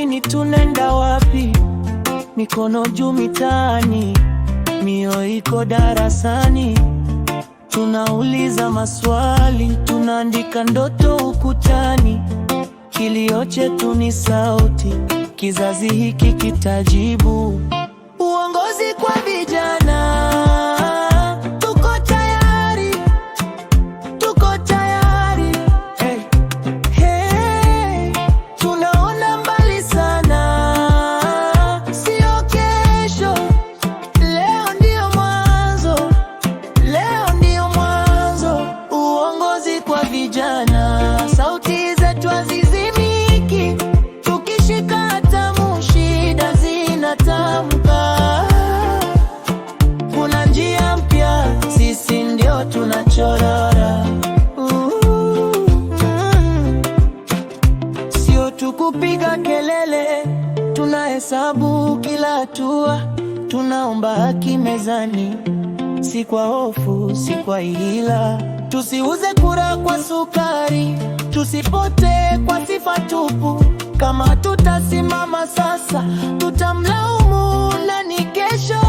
nini? Tunaenda wapi? Mikono juu mitaani, mioyo iko darasani. Tunauliza maswali, tunaandika ndoto ukutani. Kilio chetu ni sauti, kizazi hiki kitajibu. Uongozi kwa vijana, tuko tayari, tuko tayari. Hey, hey, tunaona mbali sana, sio kesho. Leo ndio mwanzo, leo ndio mwanzo. Uongozi kwa vijana, sauti zetu hazizimiki. Tukishika hatamu, shida zinatamka. Kuna njia mpya, sisi ndio tunachorora. Sio tukupiga kelele, tunahesabu kila hatua. Tunaomba haki mezani, si kwa hofu, si kwa hila. Tusiuze kura kwa sukari, tusipote kwa sifa tupu. Kama tutasimama sasa, tutamlaumu nani kesho?